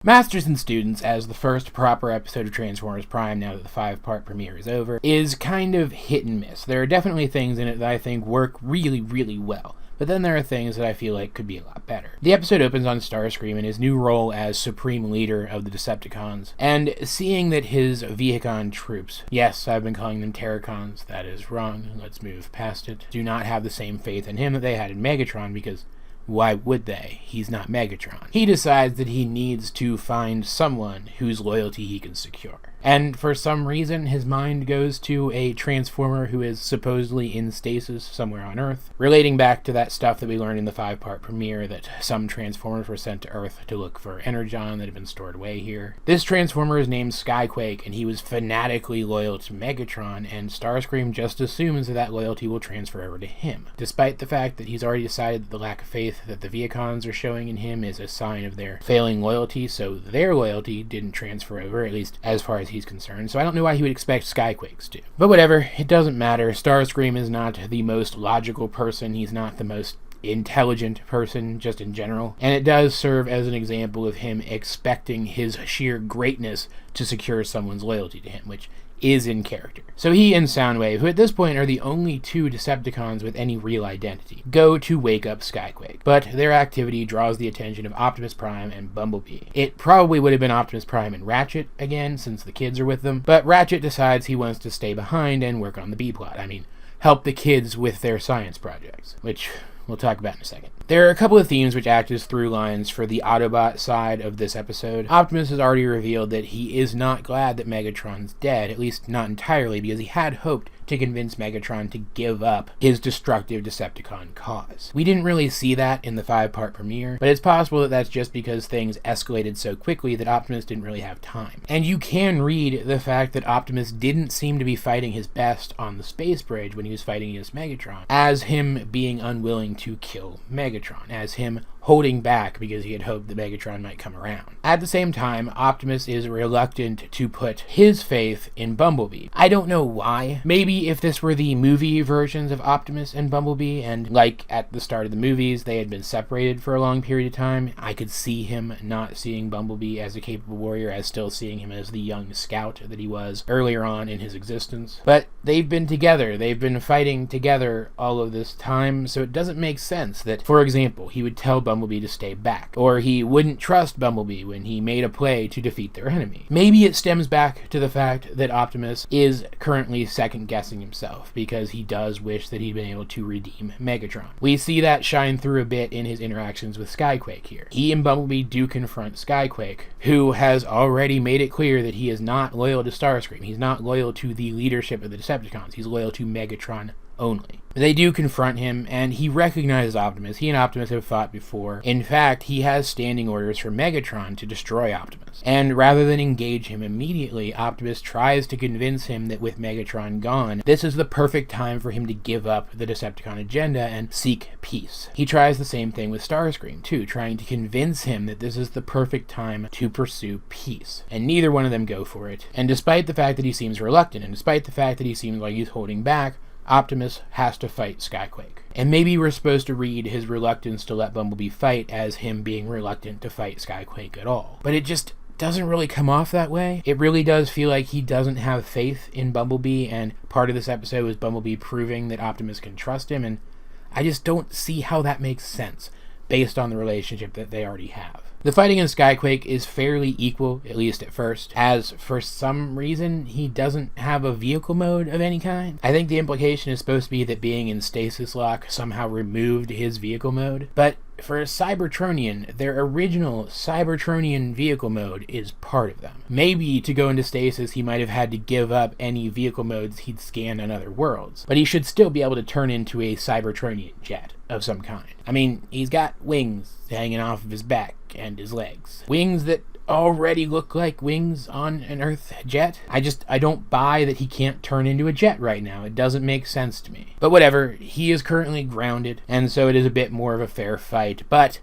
Masters and Students, as the first proper episode of Transformers Prime now that the 5-part premiere is over, is kind of hit and miss. There are definitely things in it that I think work really, really well, but then there are things that I feel like could be a lot better. The episode opens on Starscream in his new role as Supreme Leader of the Decepticons, and seeing that his Vehicon troops, yes, I've been calling them Terracons, that is wrong, let's move past it, do not have the same faith in him that they had in Megatron, because why would they? He's not Megatron. He decides that he needs to find someone whose loyalty he can secure. And for some reason, his mind goes to a Transformer who is supposedly in stasis somewhere on Earth, relating back to that stuff that we learned in the 5-part premiere that some Transformers were sent to Earth to look for Energon that had been stored away here. This Transformer is named Skyquake, and he was fanatically loyal to Megatron, and Starscream just assumes that that loyalty will transfer over to him, despite the fact that he's already decided that the lack of faith that the Vehicons are showing in him is a sign of their failing loyalty, so their loyalty didn't transfer over, at least as far as he's concerned, so I don't know why he would expect Skyquakes to. But whatever, it doesn't matter. Starscream is not the most logical person, he's not the most intelligent person, just in general, and it does serve as an example of him expecting his sheer greatness to secure someone's loyalty to him, which is in character. So he and Soundwave, who at this point are the only two Decepticons with any real identity, go to wake up Skyquake, but their activity draws the attention of Optimus Prime and Bumblebee. It probably would have been Optimus Prime and Ratchet again, since the kids are with them, but Ratchet decides he wants to stay behind and work on the B-plot. I mean, help the kids with their science projects, which we'll talk about in a second. There are a couple of themes which act as through lines for the Autobot side of this episode. Optimus has already revealed that he is not glad that Megatron's dead, at least not entirely, because he had hoped to convince Megatron to give up his destructive Decepticon cause. We didn't really see that in the 5-part premiere, but it's possible that that's just because things escalated so quickly that Optimus didn't really have time. And you can read the fact that Optimus didn't seem to be fighting his best on the space bridge when he was fighting against Megatron, as him being unwilling to kill Megatron, as him holding back because he had hoped that Megatron might come around. At the same time, Optimus is reluctant to put his faith in Bumblebee. I don't know why. Maybe if this were the movie versions of Optimus and Bumblebee, and like at the start of the movies, they had been separated for a long period of time, I could see him not seeing Bumblebee as a capable warrior, as still seeing him as the young scout that he was earlier on in his existence. But they've been together, they've been fighting together all of this time, so it doesn't make sense that, for example, he would tell Bumblebee to stay back, or he wouldn't trust Bumblebee when he made a play to defeat their enemy. Maybe it stems back to the fact that Optimus is currently second-guessing himself, because he does wish that he'd been able to redeem Megatron. We see that shine through a bit in his interactions with Skyquake here. He and Bumblebee do confront Skyquake, who has already made it clear that he is not loyal to Starscream. He's not loyal to the leadership of the Decepticons. He's loyal to Megatron only. They do confront him, and he recognizes Optimus. He and Optimus have fought before. In fact, he has standing orders for Megatron to destroy Optimus. And rather than engage him immediately, Optimus tries to convince him that with Megatron gone, this is the perfect time for him to give up the Decepticon agenda and seek peace. He tries the same thing with Starscream, too, trying to convince him that this is the perfect time to pursue peace. And neither one of them go for it. And despite the fact that he seems reluctant, and despite the fact that he seems like he's holding back, Optimus has to fight Skyquake. And maybe we're supposed to read his reluctance to let Bumblebee fight as him being reluctant to fight Skyquake at all. But it just doesn't really come off that way. It really does feel like he doesn't have faith in Bumblebee, and part of this episode was Bumblebee proving that Optimus can trust him, and I just don't see how that makes sense based on the relationship that they already have. The fighting in Skyquake is fairly equal, at least at first, as for some reason he doesn't have a vehicle mode of any kind. I think the implication is supposed to be that being in stasis lock somehow removed his vehicle mode, but for a Cybertronian, their original Cybertronian vehicle mode is part of them. Maybe to go into stasis he might have had to give up any vehicle modes he'd scanned on other worlds, but he should still be able to turn into a Cybertronian jet of some kind. I mean, he's got wings hanging off of his back and his legs. Wings that already look like wings on an Earth jet. I don't buy that he can't turn into a jet right now. It doesn't make sense to me. But whatever, he is currently grounded, and so it is a bit more of a fair fight, but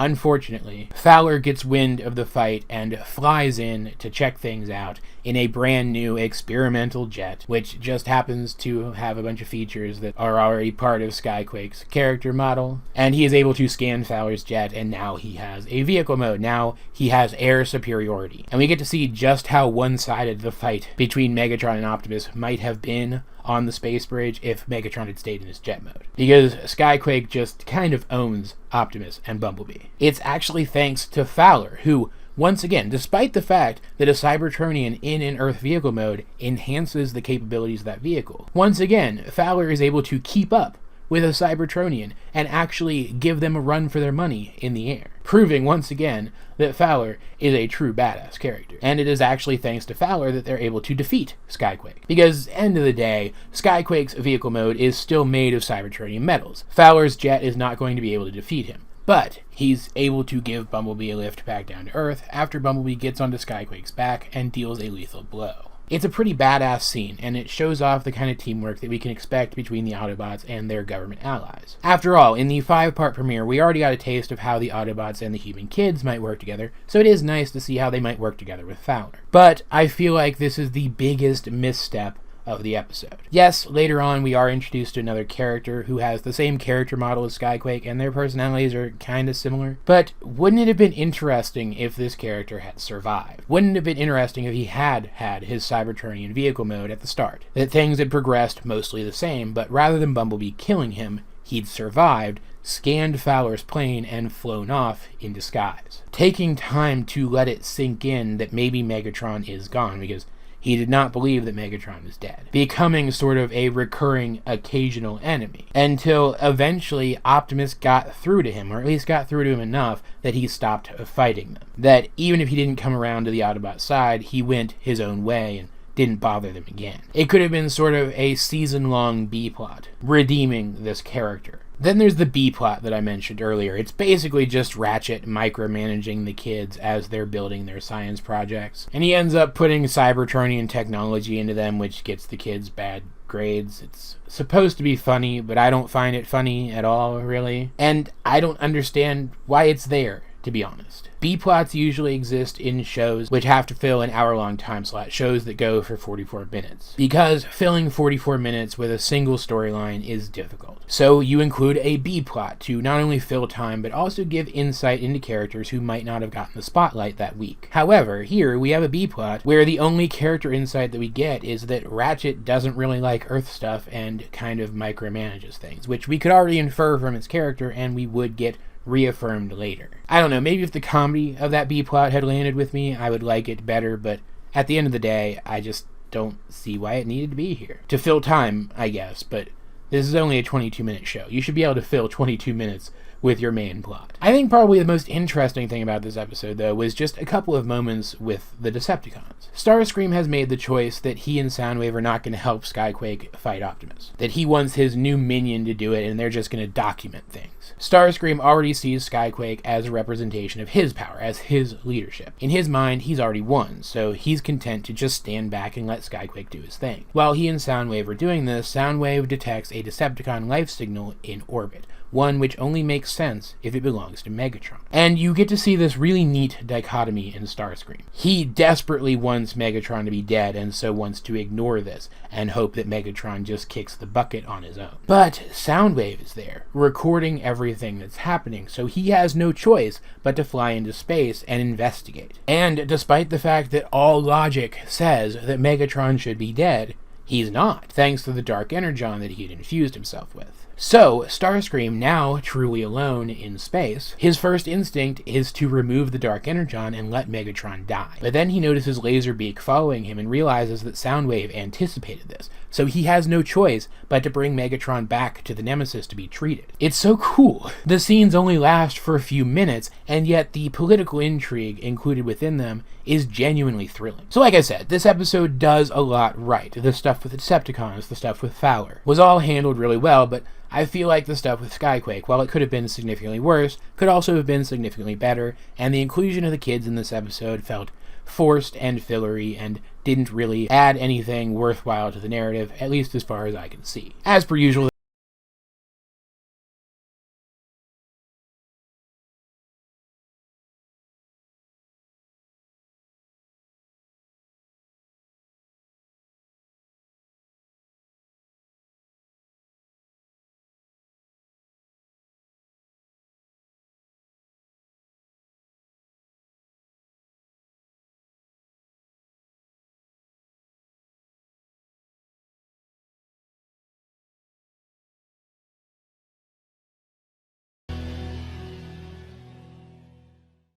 unfortunately, Fowler gets wind of the fight and flies in to check things out in a brand new experimental jet, which just happens to have a bunch of features that are already part of Skyquake's character model. And he is able to scan Fowler's jet, and now he has a vehicle mode. Now he has air superiority. And we get to see just how one-sided the fight between Megatron and Optimus might have been on the space bridge if Megatron had stayed in his jet mode. Because Skyquake just kind of owns Optimus and Bumblebee. It's actually thanks to Fowler, who, once again, despite the fact that a Cybertronian in an Earth vehicle mode enhances the capabilities of that vehicle, once again, Fowler is able to keep up with a Cybertronian and actually give them a run for their money in the air, proving once again that Fowler is a true badass character. And it is actually thanks to Fowler that they're able to defeat Skyquake. Because, end of the day, Skyquake's vehicle mode is still made of Cybertronian metals. Fowler's jet is not going to be able to defeat him. But he's able to give Bumblebee a lift back down to Earth after Bumblebee gets onto Skyquake's back and deals a lethal blow. It's a pretty badass scene, and it shows off the kind of teamwork that we can expect between the Autobots and their government allies. After all, in the 5-part premiere, we already got a taste of how the Autobots and the human kids might work together, so it is nice to see how they might work together with Fowler. But I feel like this is the biggest misstep of the episode. Yes, later on we are introduced to another character who has the same character model as Skyquake, and their personalities are kind of similar, but wouldn't it have been interesting if this character had survived? Wouldn't it have been interesting if he had had his Cybertronian vehicle mode at the start? That things had progressed mostly the same, but rather than Bumblebee killing him, he'd survived, scanned Fowler's plane, and flown off in disguise. Taking time to let it sink in that maybe Megatron is gone, because he did not believe that Megatron was dead, becoming sort of a recurring occasional enemy, until eventually Optimus got through to him, or at least got through to him enough that he stopped fighting them. That even if he didn't come around to the Autobot side, he went his own way and didn't bother them again. It could have been sort of a season-long B-plot, redeeming this character. Then there's the B-plot that I mentioned earlier. It's basically just Ratchet micromanaging the kids as they're building their science projects. And he ends up putting Cybertronian technology into them, which gets the kids bad grades. It's supposed to be funny, but I don't find it funny at all, really. And I don't understand why it's there, to be honest. B-plots usually exist in shows which have to fill an hour-long time slot, shows that go for 44 minutes. Because filling 44 minutes with a single storyline is difficult. So you include a B-plot to not only fill time, but also give insight into characters who might not have gotten the spotlight that week. However, here we have a B-plot where the only character insight that we get is that Ratchet doesn't really like Earth stuff and kind of micromanages things, which we could already infer from his character, and we would get reaffirmed later. I don't know, maybe if the comedy of that B-plot had landed with me, I would like it better, but at the end of the day, I just don't see why it needed to be here. To fill time, I guess, but this is only a 22-minute show. You should be able to fill 22 minutes with your main plot. I think probably the most interesting thing about this episode, though, was just a couple of moments with the Decepticons. Starscream has made the choice that he and Soundwave are not going to help Skyquake fight Optimus. That he wants his new minion to do it, and they're just going to document things. Starscream already sees Skyquake as a representation of his power, as his leadership. In his mind, he's already won, so he's content to just stand back and let Skyquake do his thing. While he and Soundwave are doing this, Soundwave detects a Decepticon life signal in orbit, one which only makes sense if it belongs to Megatron. And you get to see this really neat dichotomy in Starscream. He desperately wants Megatron to be dead, and so wants to ignore this and hope that Megatron just kicks the bucket on his own. But Soundwave is there, recording everything that's happening, so he has no choice but to fly into space and investigate. And despite the fact that all logic says that Megatron should be dead, he's not, thanks to the dark energon that he had infused himself with. So, Starscream, now truly alone in space, his first instinct is to remove the Dark Energon and let Megatron die. But then he notices Laserbeak following him and realizes that Soundwave anticipated this, so he has no choice but to bring Megatron back to the Nemesis to be treated. It's so cool. The scenes only last for a few minutes, and yet the political intrigue included within them is genuinely thrilling. So like I said, this episode does a lot right. The stuff with the Decepticons, the stuff with Fowler, was all handled really well, but I feel like the stuff with Skyquake, while it could have been significantly worse, could also have been significantly better, and the inclusion of the kids in this episode felt forced and fillery and didn't really add anything worthwhile to the narrative, at least as far as I can see. As per usual,